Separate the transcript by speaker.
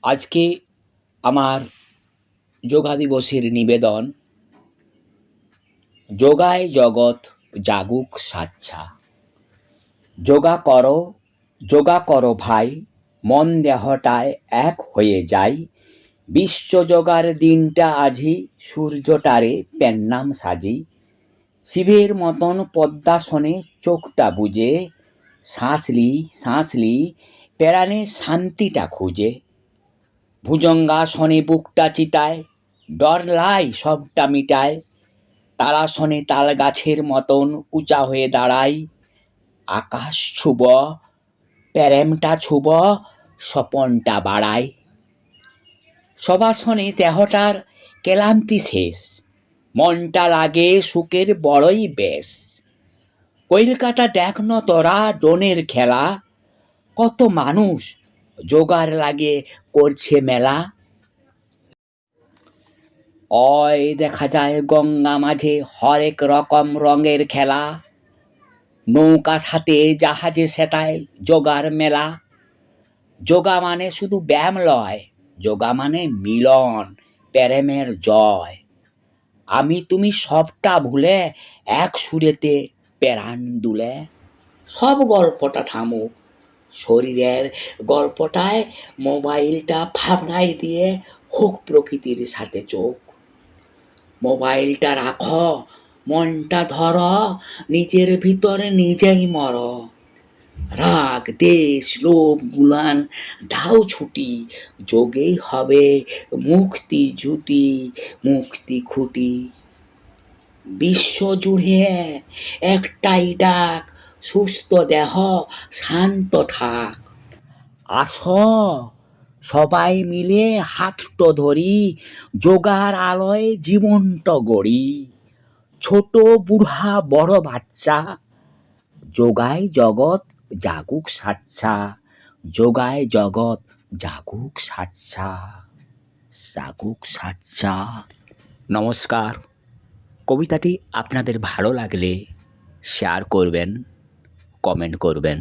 Speaker 1: আজকে আমার যোগা দিবসের নিবেদন, যোগায় জগৎ জাগুক সাচ্ছা। যোগা করো ভাই, মন দেহটায় এক হয়ে যায়। বিশ্ব যোগার দিনটা আজি, সূর্যটারে পেন্নাম সাজি। শিবের মতন পদ্মাসনে চোখটা বুজে, শ্বাসলি প্রাণে শান্তিটা খুঁজে। ভুজঙ্গাসনে বুকটা চিতায়, ডরলাই সবটা মিটায়। তারাসনে তাল গাছের মতন উঁচা হয়ে দাঁড়াই। আকাশ ছুব, প্যারেমটা ছুব, স্বপনটা বাড়ায়। সবাসনে দেহটার ক্লান্তি শেষ, মনটা লাগে সুখের বড়ই বেশ। কলকাতা দেখ ন তোরা ডোনের খেলা, কত মানুষ যোগার লাগে করছে মেলা। অয় দেখা যায় গঙ্গা মাঝে হরেক রকম রঙের খেলা। নৌকা সাথে জাহাজে সেটায় যোগার মেলা। যোগা মানে শুধু ব্যায়াম লয়, যোগা মানে মিলন, প্রেমের জয়। আমি তুমি সবটা ভুলে এক সুরেতে প্রাণ দুলে। সব গল্পটা থামুক, শরীরের গল্পটায় মোবাইলটা ভাবনায় দিয়ে হোক প্রকৃতির সাথে চোখ। মোবাইলটা রাখো, মনটা ধরো, নিজের ভিতরে নিজেই মরো। রাগ দেশ লোভ গুলান দাও ছুটি, যোগেই হবে মুক্তি জুটি, মুক্তি খুঁটি। বিশ্ব জুড়ে একটাই ডাক, সুস্থ দেহ শান্ত থাক। আসো সবাই মিলে হাতটো ধরি, যোগার আলোয় জীবনটা গড়ি। ছোট বুড়া বড় বাচ্চা, যোগায় জগৎ জাগুক সাচ্ছা। যোগায় জগৎ জাগুক সাচ্ছা, জাগুক সাচ্ছা। নমস্কার। কবিতাটি আপনাদের ভালো লাগলে শেয়ার করবেন, কমেন্ট করবেন।